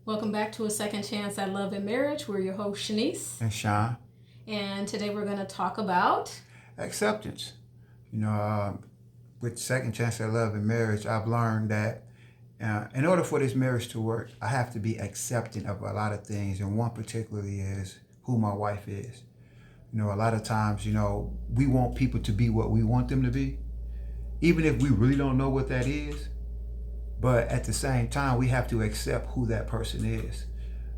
Welcome back to A Second Chance at Love and Marriage. We're your host, Shanice. And Sean. And today we're going to talk about Acceptance. With Second Chance at Love and Marriage, I've learned that in order for this marriage to work, I have to be accepting of a lot of things. And one particularly is who my wife is. A lot of times, we want people to be what we want them to be, even if we really don't know what that is. But at the same time, we have to accept who that person is.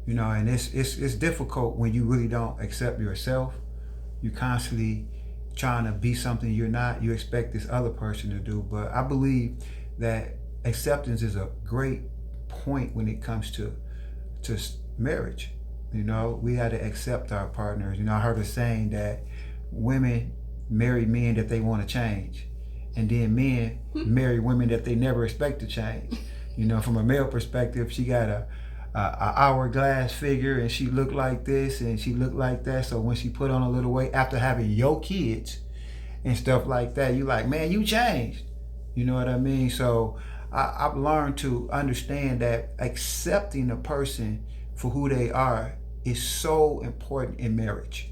And it's difficult when you really don't accept yourself. You constantly trying to be something you're not. You expect this other person to do. But I believe that acceptance is a great point when it comes to marriage. We had to accept our partners. I heard a saying that women marry men that they want to change, and then men marry women that they never expect to change. From a male perspective, she got a hourglass figure, and she looked like this and she looked like that. So when she put on a little weight after having your kids and stuff like that, you like, man, you changed. You know what I mean? So I've learned to understand that accepting a person for who they are is so important in marriage.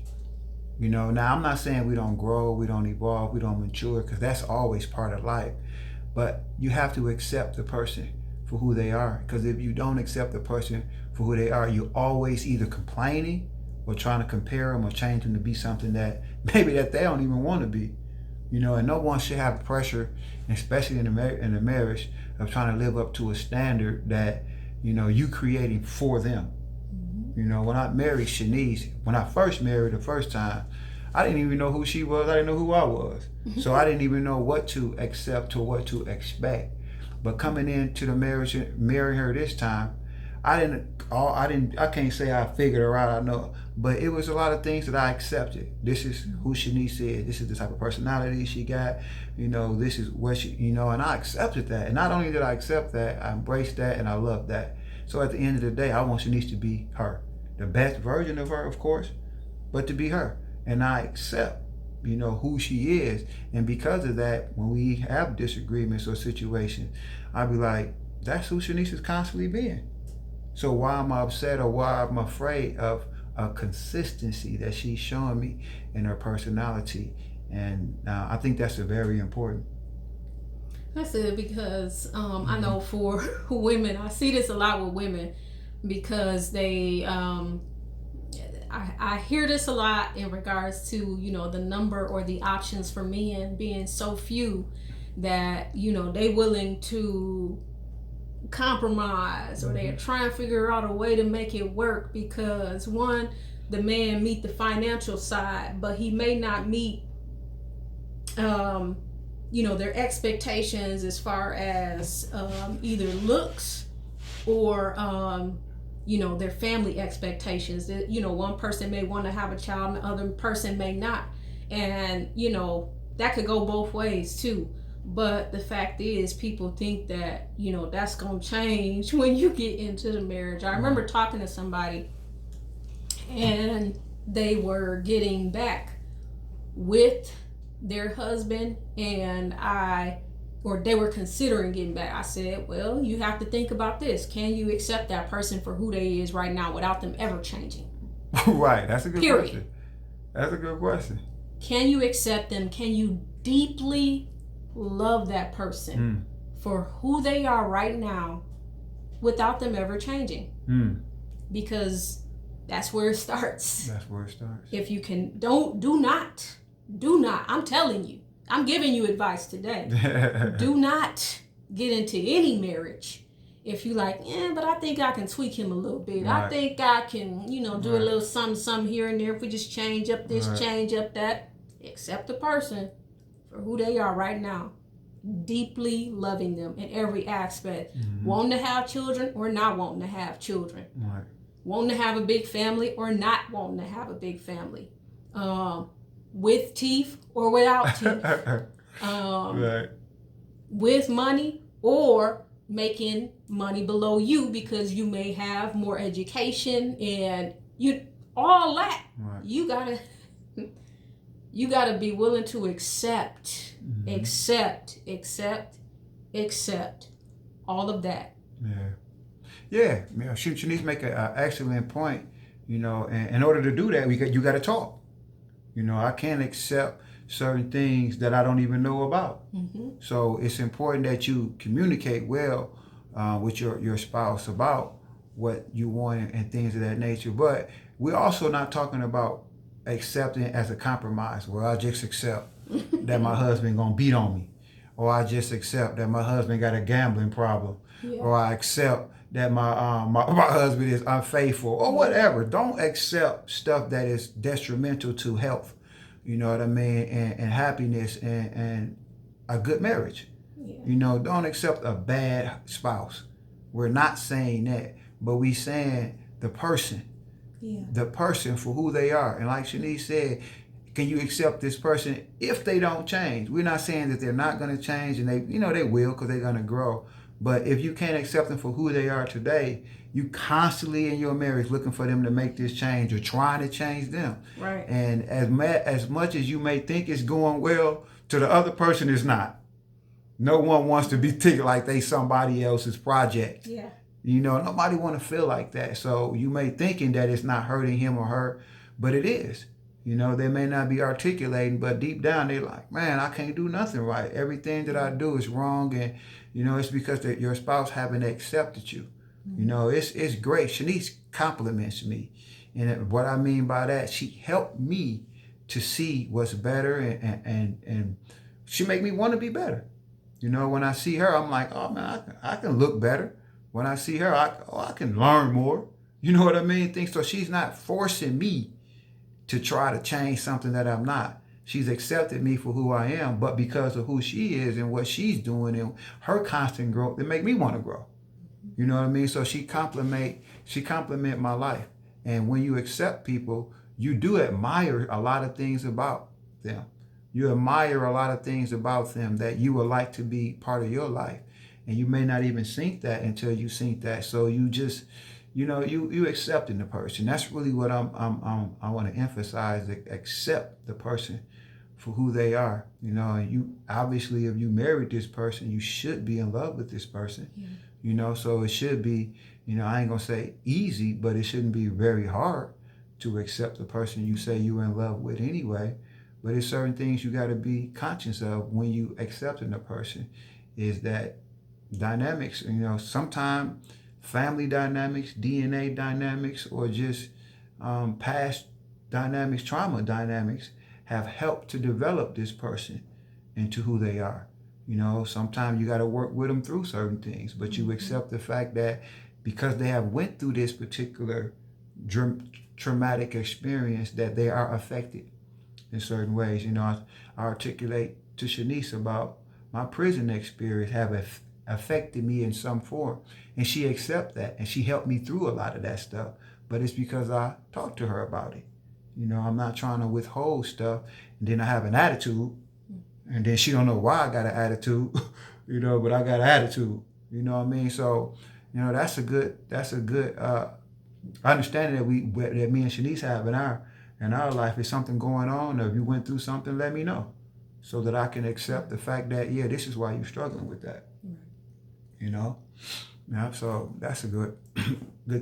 Now I'm not saying we don't grow, we don't evolve, we don't mature, because that's always part of life. But you have to accept the person for who they are. Because if you don't accept the person for who they are, you're always either complaining or trying to compare them or change them to be something that maybe that they don't even want to be. And no one should have pressure, especially in a marriage, of trying to live up to a standard that, you creating for them. When I married Shanice, when I first married the first time, I didn't even know who she was. I didn't know who I was. So I didn't even know what to accept or what to expect. But coming into the marriage, marrying her this time, I can't say I figured her out, I know, but it was a lot of things that I accepted. This is who Shanice is. This is the type of personality she got. This is what she, and I accepted that. And not only did I accept that, I embraced that and I loved that. So at the end of the day, I want Shanice to be her. The best version of her, of course, but to be her. And I accept, who she is. And because of that, when we have disagreements or situations, I'll be like, that's who Shanice is constantly being. So why am I upset or why am I afraid of a consistency that she's showing me in her personality? And I think that's very important. That's it, because I know for women, I see this a lot with women, because they I hear this a lot in regards to the number or the options for men being so few that they willing to compromise, or they're trying to figure out a way to make it work, because one, the man meet the financial side, but he may not meet their expectations as far as either looks or their family expectations. That one person may want to have a child and the other person may not, and that could go both ways too. But the fact is, people think that that's gonna change when you get into the marriage. I remember talking to somebody, and they were getting back with their husband, and they were considering getting back. I said, well, you have to think about this. Can you accept that person for who they is right now without them ever changing? Right, that's a good question. That's a good question. Can you accept them? Can you deeply love that person for who they are right now without them ever changing? Because that's where it starts. That's where it starts. If you can, do not, I'm telling you, I'm giving you advice today. Do not get into any marriage if you like, but I think I can tweak him a little bit. Right. I think I can, do a little something here and there. If we just change up this, change up that. Accept the person for who they are right now. Deeply loving them in every aspect. Wanting to have children or not wanting to have children. Right. Wanting to have a big family or not wanting to have a big family. With teeth or without teeth. Right. With money or making money below you, because you may have more education and all that. Right. You gotta be willing to accept all of that. Yeah. Yeah, Shanice make an excellent point. And in order to do that, you got to talk. I can't accept certain things that I don't even know about. Mm-hmm. So it's important that you communicate well with your spouse about what you want and things of that nature. But we're also not talking about accepting as a compromise. Well, I just accept that my husband gonna beat on me, or I just accept that my husband got a gambling problem, Yeah. or I accept that my husband is unfaithful, or whatever. Don't accept stuff that is detrimental to health. You know what I mean, and happiness and a good marriage. Yeah. Don't accept a bad spouse. We're not saying that, but we saying the person. Yeah. The person for who they are. And like Shanice said, can you accept this person if they don't change? We're not saying that they're not going to change, and they will, because they're going to grow. But if you can't accept them for who they are today, you constantly in your marriage looking for them to make this change or trying to change them. Right. And as much as you may think it's going well, to the other person it's not. No one wants to be treated like they somebody else's project. Yeah. Nobody want to feel like that. So you may thinking that it's not hurting him or her, but it is. They may not be articulating, but deep down they're like, man, I can't do nothing right. Everything that I do is wrong, and it's because your spouse haven't accepted you. It's great. Shanice compliments me, and what I mean by that, she helped me to see what's better, and she make me want to be better. When I see her, I'm like, oh man, I can look better. When I see her, I can learn more. You know what I mean? So she's not forcing me to try to change something that I'm not. She's accepted me for who I am, but because of who she is and what she's doing and her constant growth, it make me want to grow. You know what I mean? So she compliment my life. And when you accept people, you do admire a lot of things about them. You admire a lot of things about them that you would like to be part of your life. And you may not even think that until you think that. So you just, you accepting the person. That's really what I want to emphasize. Accept the person for who they are. And you obviously, if you married this person, you should be in love with this person. Yeah. So it should be, I ain't gonna say easy, but it shouldn't be very hard to accept the person you say you're in love with anyway. But there's certain things you got to be conscious of when you accepting a person. Is that dynamics, sometimes family dynamics, DNA dynamics, or just past dynamics, trauma dynamics have helped to develop this person into who they are. Sometimes you got to work with them through certain things, but you accept the fact that because they have went through this particular traumatic experience, that they are affected in certain ways. I articulate to Shanice about my prison experience have affected me in some form, and she accepts that, and she helped me through a lot of that stuff. But it's because I talked to her about it. I'm not trying to withhold stuff, and then I have an attitude, and then she don't know why I got an attitude, but I got an attitude. You know what I mean? So, that's a good understanding that me and Shanice have in our life. Is something going on, or if you went through something, let me know, so that I can accept the fact that, yeah, this is why you're struggling with that. Yeah, so that's a good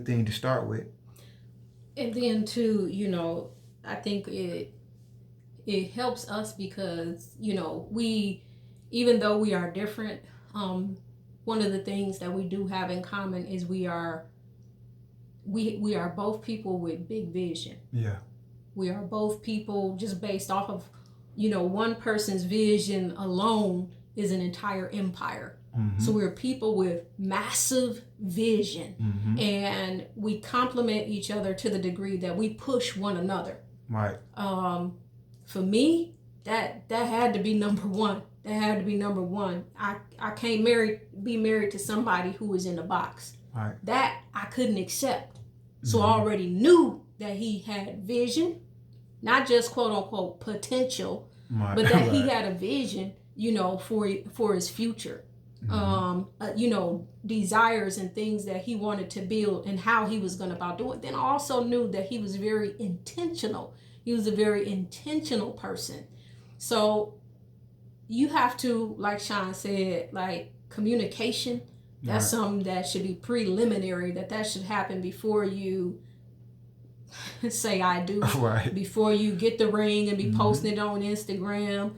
thing to start with. And then too, I think it helps us because, we, even though we are different, one of the things that we do have in common is we are both people with big vision. Yeah. We are both people just based off of, one person's vision alone is an entire empire. Mm-hmm. So we're people with massive vision, mm-hmm. and we complement each other to the degree that we push one another. Right. For me, that had to be number one. That had to be number one. I can't be married to somebody who is in a box. Right. That I couldn't accept. So mm-hmm. I already knew that he had vision, not just quote unquote potential, right. but that right. he had a vision, for his future. Mm-hmm. Desires and things that he wanted to build and how he was going to about do it. Then I also knew that he was very intentional. He was a very intentional person. So you have to, like Sean said, like communication, That's something that should be preliminary, that should happen before you say I do, Right. before you get the ring and be posting it on Instagram,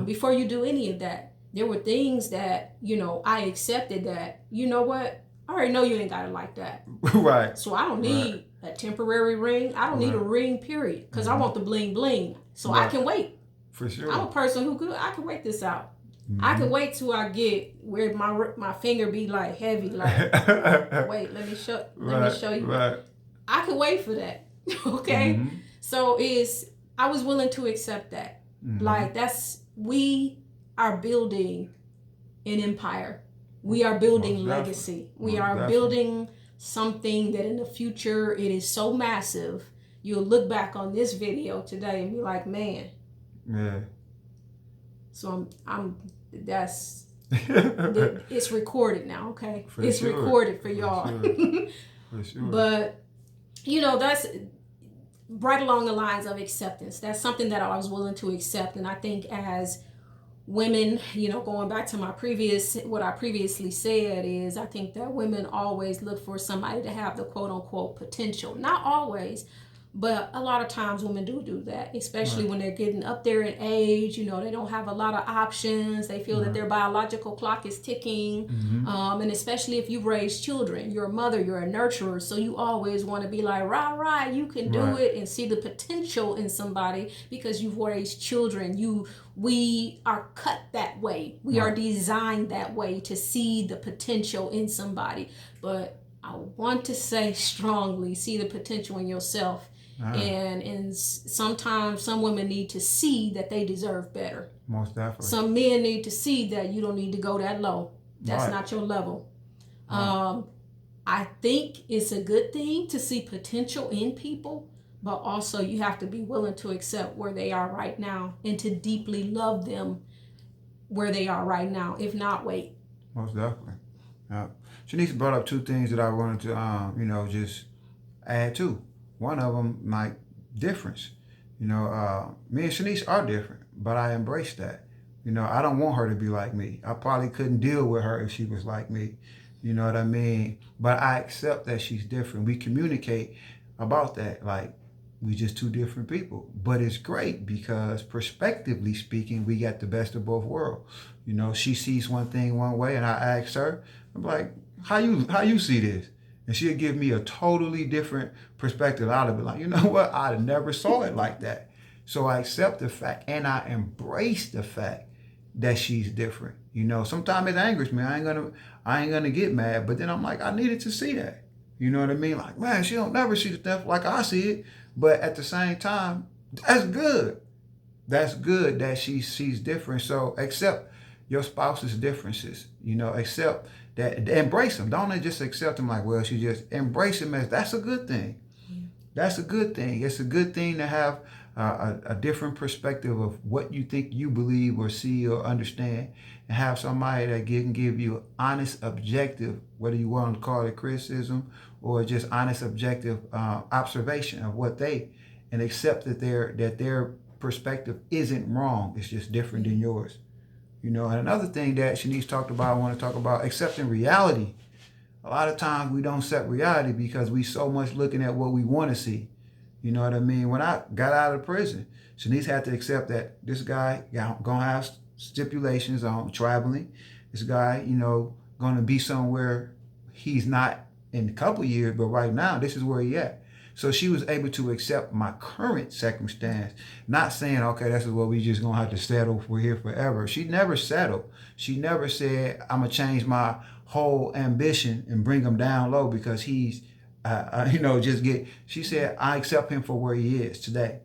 before you do any of that. There were things that, I accepted that, you know what, I already know you ain't got it like that. Right. So I don't need a temporary ring. I don't need a ring, period, because I want the bling bling. So I can wait. For sure. I'm a person I can wait this out. I can wait till I get where my finger be like heavy, like wait, let me show you. Right. I can wait for that. Okay. So I was willing to accept that. Like we are building an empire. We are building legacy. We are building something that in the future it is so massive. You'll look back on this video today and be like, man. Yeah. So that's it's recorded now, okay? It's recorded for y'all. For sure. But that's right along the lines of acceptance. That's something that I was willing to accept. And I think as women, going back to what I previously said is, I think that women always look for somebody to have the quote unquote potential. Not always, but a lot of times women do that, especially when they're getting up there in age. They don't have a lot of options. They feel that their biological clock is ticking. And especially if you've raised children, you're a mother, you're a nurturer. So you always want to be like, rah, you can do it, and see the potential in somebody because you've raised children. We are cut that way. We are designed that way to see the potential in somebody. But I want to say strongly, see the potential in yourself. And sometimes some women need to see that they deserve better. Most definitely. Some men need to see that you don't need to go that low. That's not your level. I think it's a good thing to see potential in people, but also you have to be willing to accept where they are right now and to deeply love them where they are right now. If not, wait. Most definitely. Yeah. Shanice brought up two things that I wanted to, just add to. One of them, like difference. Me and Shanice are different, but I embrace that. I don't want her to be like me. I probably couldn't deal with her if she was like me. You know what I mean? But I accept that she's different. We communicate about that. Like, we just two different people. But it's great because prospectively speaking, we got the best of both worlds. She sees one thing one way, and I ask her, I'm like, how you see this? And she'll give me a totally different perspective. I'll be like, you know what? I never saw it like that. So I accept the fact and I embrace the fact that she's different. Sometimes it angers me. I ain't gonna get mad, but then I'm like, I needed to see that. You know what I mean? Like, man, she don't never see the stuff like I see it. But at the same time, that's good. That's good that she's different. So accept your spouse's differences. Accept that, embrace them. Don't just accept them like, well, she just embrace them as that's a good thing. That's a good thing. It's a good thing to have a different perspective of what you think you believe or see or understand, and have somebody that can give you honest, objective, whether you want to call it criticism or just honest, objective observation of what and accept that their perspective isn't wrong. It's just different than yours. And another thing that Shanice talked about, I want to talk about accepting reality. A lot of times we don't accept reality because we so much looking at what we want to see. You know what I mean? When I got out of prison, Shanice had to accept that this guy gonna have stipulations on traveling. This guy, gonna be somewhere he's not in a couple years, but right now this is where he at. So she was able to accept my current circumstance, not saying, okay, this is what we just gonna have to settle for here forever. She never settled. She never said, I'm gonna change my whole ambition and bring him down low because he's, she said, I accept him for where he is today.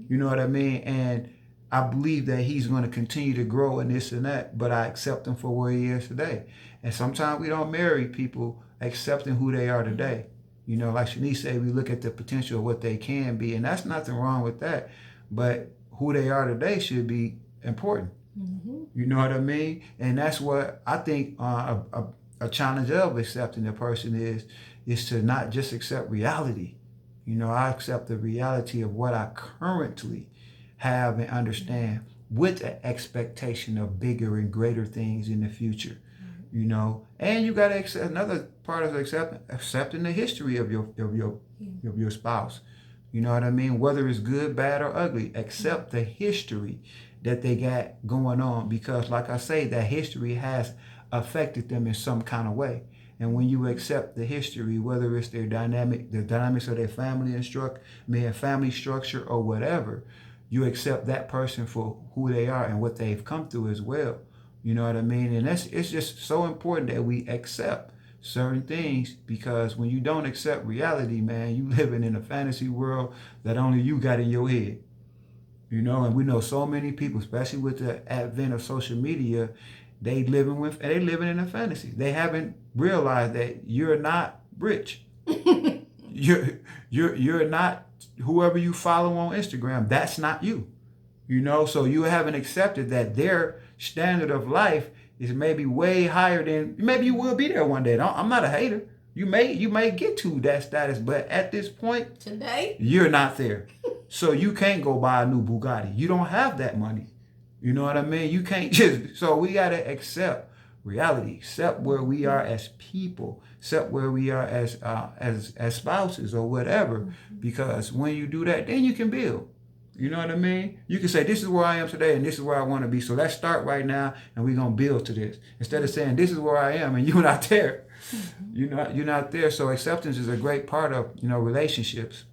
You know what I mean? And I believe that he's going to continue to grow and this and that, but I accept him for where he is today. And sometimes we don't marry people accepting who they are today. Like Shanice said, we look at the potential of what they can be, and that's nothing wrong with that. But who they are today should be important. You know what I mean? And that's what I think a challenge of accepting a person is to not just accept reality. I accept the reality of what I currently have and understand with an expectation of bigger and greater things in the future. you know. And you got to accept another part of accepting the history of your spouse. You know what I mean? Whether it's good, bad, or ugly, accept the history that they got going on, because, like I say, that history has affected them in some kind of way. And when you accept the history, whether it's the dynamics of their family structure or whatever, you accept that person for who they are and what they've come through as well. You know what I mean? And it's just so important that we accept certain things, because when you don't accept reality, man, you living in a fantasy world that only you got in your head. You know, and we know so many people, especially with the advent of social media, they living in a fantasy. They haven't realized that you're not rich. you're not whoever you follow on Instagram. That's not you. You know, so you haven't accepted that their standard of life is maybe way higher than, maybe you will be there one day. I'm not a hater. You may get to that status, but at this point, today, you're not there. So you can't go buy a new Bugatti. You don't have that money. You know what I mean? You can't so we got to accept reality, accept where we are as people, accept where we are as spouses or whatever, because when you do that, then you can build. You know what I mean? You can say, this is where I am today and this is where I want to be. So let's start right now and we're going to build to this. Instead of saying, this is where I am and you're not there. You're not there. So acceptance is a great part of, relationships,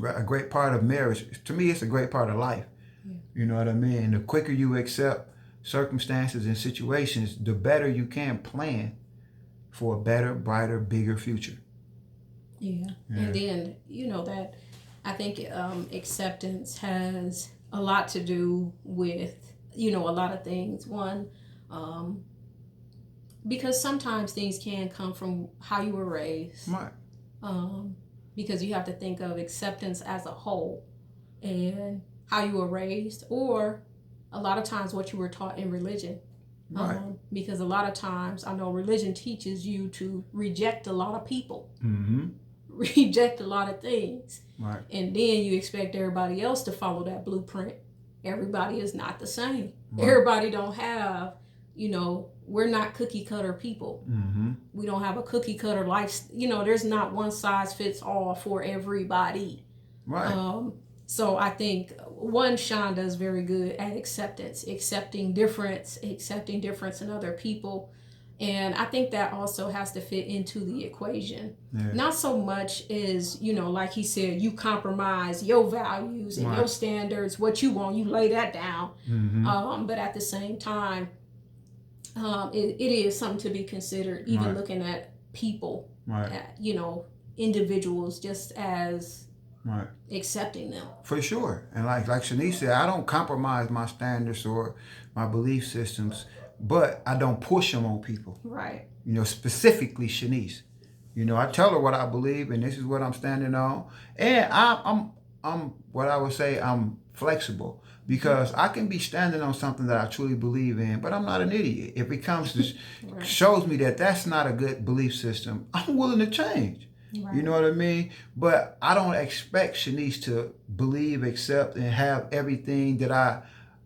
a great part of marriage. To me, it's a great part of life. Yeah. You know what I mean? And the quicker you accept circumstances and situations, the better you can plan for a better, brighter, bigger future. Yeah. And then, that I think acceptance has a lot to do with, a lot of things. One, because sometimes things can come from how you were raised. Right. Because you have to think of acceptance as a whole and how you were raised, or a lot of times what you were taught in religion. Right. Because a lot of times I know religion teaches you to reject a lot of people. Mm-hmm. Reject a lot of things. Right. And then you expect everybody else to follow that blueprint. Everybody is not the same. Right. Everybody don't have, we're not cookie cutter people. Mm-hmm. We don't have a cookie cutter life. There's not one size fits all for everybody. Right. So I think Sean does very good at acceptance, accepting difference in other people. And I think that also has to fit into the equation. Yeah. Not so much as, like he said, you compromise your values and your standards, what you want, you lay that down. Mm-hmm. But at the same time, it is something to be considered, even looking at people, at, individuals, just as accepting them. For sure. And like Shanice said, I don't compromise my standards or my belief systems, but I don't push them on people. Right. Specifically Shanice. I tell her what I believe and this is what I'm standing on. And I'm what I would say, I'm flexible, because I can be standing on something that I truly believe in, but I'm not an idiot. If it comes to shows me that that's not a good belief system, I'm willing to change. Right. You know what I mean? But I don't expect Shanice to believe, accept, and have everything that I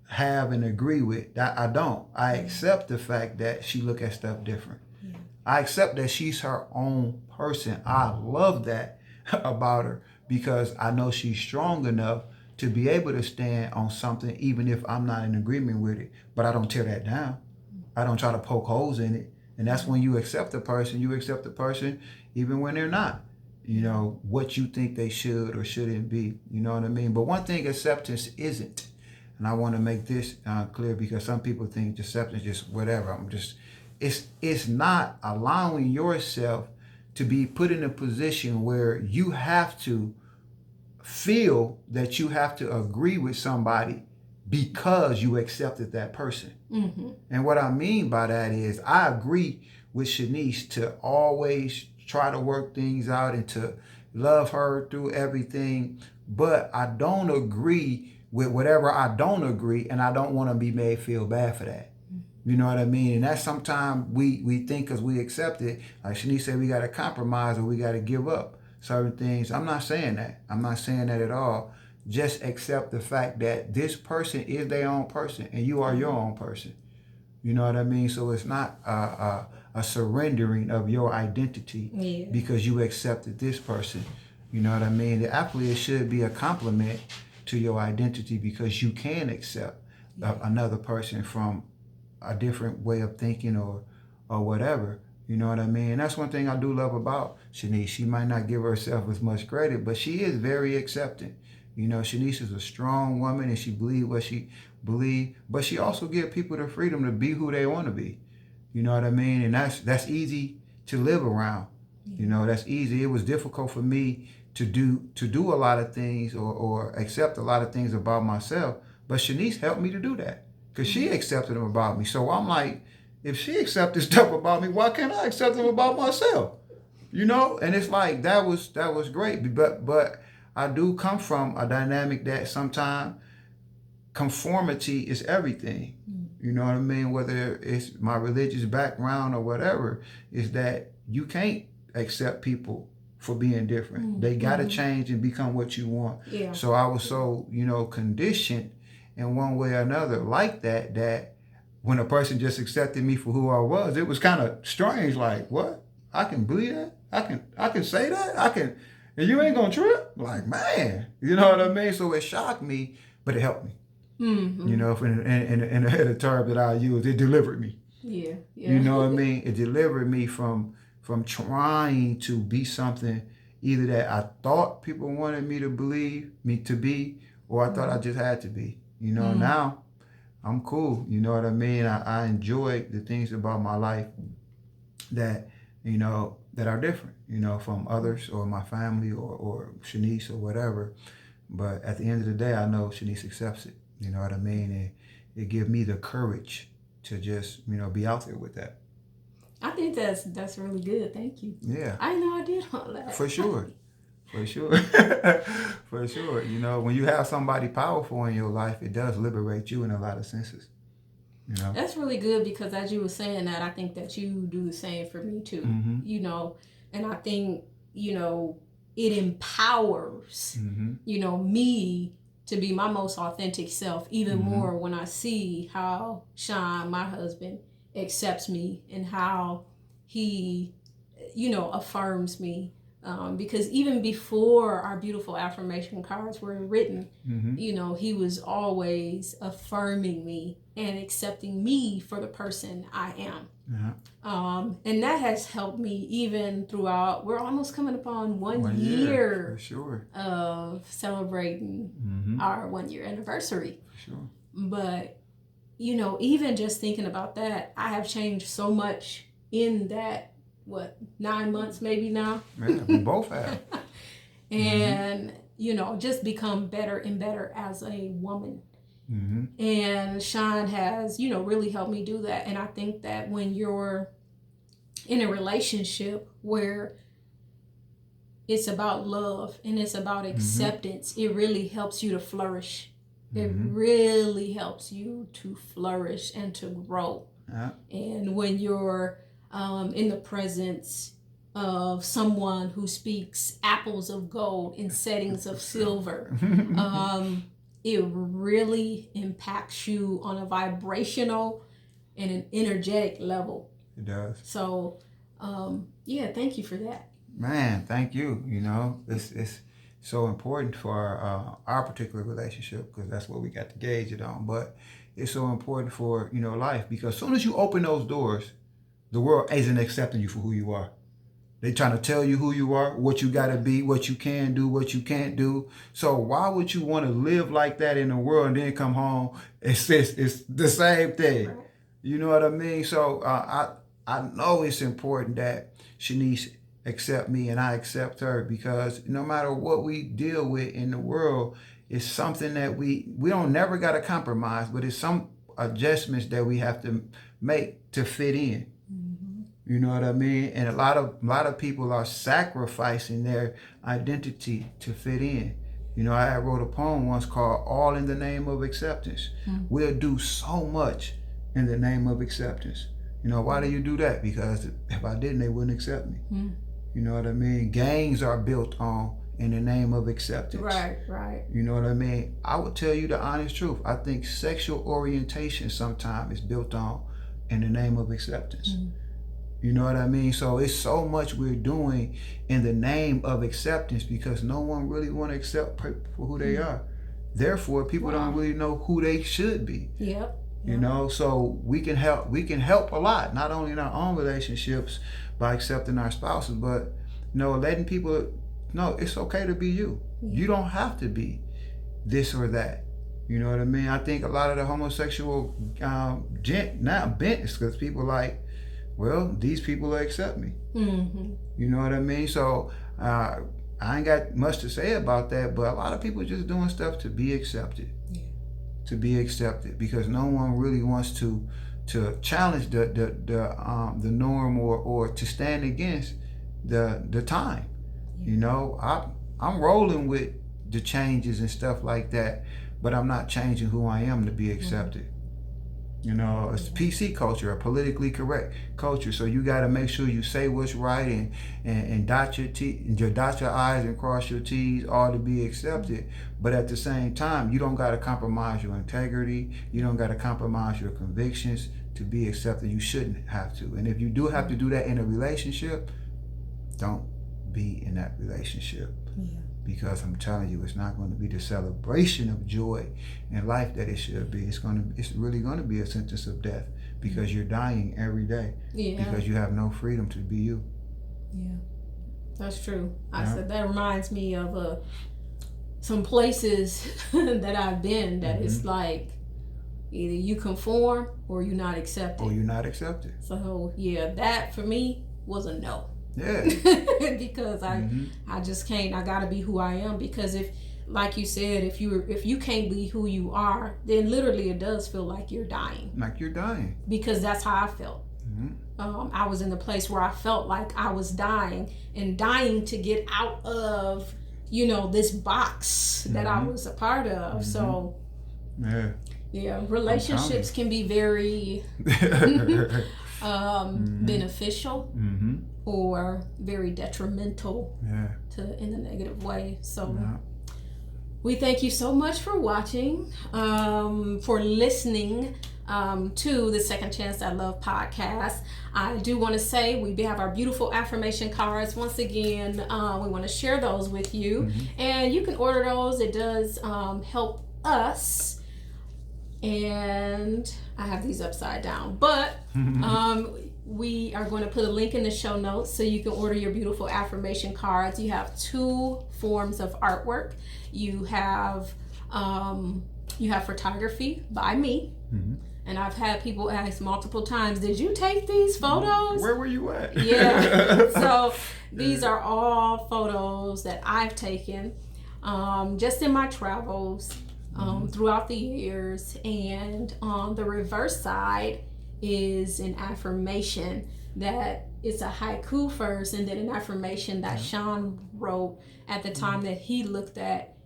have and agree with. I don't. I accept the fact that she look at stuff different. Yeah. I accept that she's her own person. I love that about her, because I know she's strong enough to be able to stand on something even if I'm not in agreement with it. But I don't tear that down. I don't try to poke holes in it. And that's when you accept the person even when they're not, what you think they should or shouldn't be. You know what I mean? But one thing acceptance isn't, and I want to make this clear, because some people think acceptance is just whatever. It's not allowing yourself to be put in a position where you have to feel that you have to agree with somebody because you accepted that person. Mm-hmm. And what I mean by that is, I agree with Shanice to always try to work things out and to love her through everything, but I don't agree with whatever I don't agree, and I don't want to be made feel bad for that. You know what I mean? And that's sometimes we think, because we accept it, like Shanice said, we got to compromise or we got to give up certain things. I'm not saying that. I'm not saying that at all. Just accept the fact that this person is their own person and you are your own person. You know what I mean? So it's not a surrendering of your identity Yeah. because you accepted this person. You know what I mean? Actually, it should be a compliment to your identity because you can accept another person from a different way of thinking or whatever. You know what I mean? And that's one thing I do love about Shanice. She might not give herself as much credit, but she is very accepting. You know, Shanice is a strong woman and she believes what she believes, but she also gives people the freedom to be who they want to be. You know what I mean? And that's easy to live around. You know, that's easy. It was difficult for me to do a lot of things or accept a lot of things about myself, but Shanice helped me to do that because she accepted them about me. So I'm like, if she accepted stuff about me, why can't I accept them about myself? You know, and it's like that was great. But I do come from a dynamic that sometimes conformity is everything. You know what I mean? Whether it's my religious background or whatever, is that you can't accept people for being different. They got to change and become what you want. Yeah. So I was so, conditioned in one way or another like that when a person just accepted me for who I was, it was kind of strange. Like, what? I can believe that? I can say that? And you ain't gonna trip? Like, man, you know what I mean? So it shocked me, but it helped me. Mm-hmm. You know, in a term that I use, it delivered me. Yeah. You know what I mean? It delivered me from trying to be something either that I thought people wanted me to believe me to be, or I thought I just had to be. You know, now I'm cool. You know what I mean? I enjoy the things about my life that, that are different, from others or my family or Shanice or whatever. But at the end of the day, I know Shanice accepts it. You know what I mean? And it gives me the courage to just, be out there with that. I think that's really good. Thank you. Yeah. I know I did all that. For sure. For sure. For sure. You know, when you have somebody powerful in your life, it does liberate you in a lot of senses. You know? That's really good because as you were saying that, I think that you do the same for me too. Mm-hmm. And I think, it empowers, me to be my most authentic self even more when I see how Sean, my husband, accepts me and how he, affirms me. Because even before our beautiful affirmation cards were written, he was always affirming me and accepting me for the person I am. And that has helped me even throughout. We're almost coming upon one year for sure. of celebrating our 1 year anniversary. For sure. But, even just thinking about that, I have changed so much in that 9 months maybe now. Yeah, we both have. And just become better and better as a woman. And Sean has really helped me do that. And I think that when you're in a relationship where it's about love and it's about acceptance, it really helps you to flourish. It really helps you to flourish and to grow. And when you're in the presence of someone who speaks apples of gold in settings of silver, it really impacts you on a vibrational and an energetic level. It does. So, thank you for that. Man, thank you. It's so important for our particular relationship because that's what we got to gauge it on. But it's so important for, life because as soon as you open those doors, the world isn't accepting you for who you are. They trying to tell you who you are, what you got to be, what you can do, what you can't do. So why would you want to live like that in the world and then come home and say it's the same thing? Right. You know what I mean? So I know it's important that Shanice accept me and I accept her because no matter what we deal with in the world, it's something that we don't never got to compromise, but it's some adjustments that we have to make to fit in. You know what I mean? And a lot of people are sacrificing their identity to fit in. I wrote a poem once called All in the Name of Acceptance. We'll do so much in the name of acceptance. Why do you do that? Because if I didn't, they wouldn't accept me. You know what I mean? Gangs are built on in the name of acceptance. Right. You know what I mean? I would tell you the honest truth. I think sexual orientation sometimes is built on in the name of acceptance. You know what I mean? So it's so much we're doing in the name of acceptance because no one really want to accept people for who they are. Therefore, people don't really know who they should be. Yep. You know, so we can help a lot, not only in our own relationships by accepting our spouses, but letting people know it's okay to be you. You don't have to be this or that. You know what I mean? I think a lot of the homosexual gent now bent is because people like, well, these people will accept me. You know what I mean? So I ain't got much to say about that, but a lot of people are just doing stuff to be accepted. To be accepted, because no one really wants to challenge the norm or to stand against the time. You know, I'm rolling with the changes and stuff like that, but I'm not changing who I am to be accepted. You know, it's PC culture, a politically correct culture. So you got to make sure you say what's right and dot your I's and cross your T's, all to be accepted. But at the same time, you don't got to compromise your integrity. You don't got to compromise your convictions to be accepted. You shouldn't have to. And if you do have to do that in a relationship, don't be in that relationship. Because I'm telling you, it's not going to be the celebration of joy in life that it should be. It's really going to be a sentence of death because you're dying every day. Because you have no freedom to be you. That's true. I said that reminds me of some places that I've been that it's like either you conform or you're not accepted. So that for me was a no. Because I just can't. I gotta be who I am, because if, like you said, if you can't be who you are, then literally it does feel like you're dying. Because that's how I felt. I was in the place where I felt like I was dying to get out of this box that I was a part of. So relationships can be very beneficial or very detrimental in a negative way. So we thank you so much for watching, for listening to the Second Chance at Love podcast. I do want to say we have our beautiful affirmation cards. Once again, we want to share those with you, and you can order those. It does help us. And I have these upside down, but we are going to put a link in the show notes so you can order your beautiful affirmation cards. You have 2 forms of artwork. You have photography by me, and I've had people ask multiple times, "Did you take these photos? Where were you at?" So these are all photos that I've taken just in my travels throughout the years. And on the reverse side is an affirmation that it's a haiku first, and then an affirmation that Sean wrote at the time that he looked at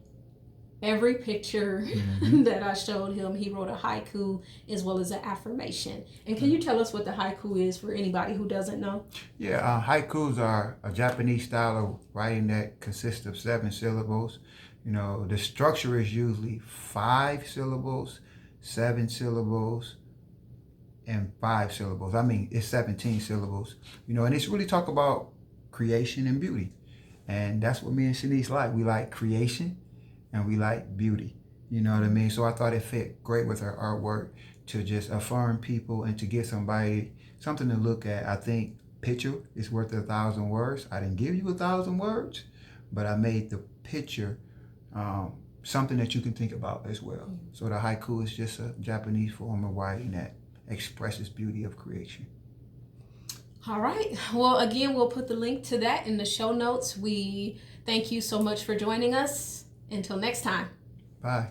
every picture that I showed him. He wrote a haiku as well as an affirmation. And can you tell us what the haiku is for anybody who doesn't know? Haikus are a Japanese style of writing that consists of 7 syllables. The structure is usually 5 syllables, 7 syllables, and 5 syllables. I mean, it's 17 syllables. And it's really talk about creation and beauty. And that's what me and Shanice like. We like creation and we like beauty. You know what I mean? So I thought it fit great with her artwork to just affirm people and to give somebody something to look at. I think picture is worth 1,000 words. I didn't give you 1,000 words, but I made the picture something that you can think about as well. So the haiku is just a Japanese form of writing that expresses beauty of creation. All right. Well, again, we'll put the link to that in the show notes. We thank you so much for joining us. Until next time. Bye.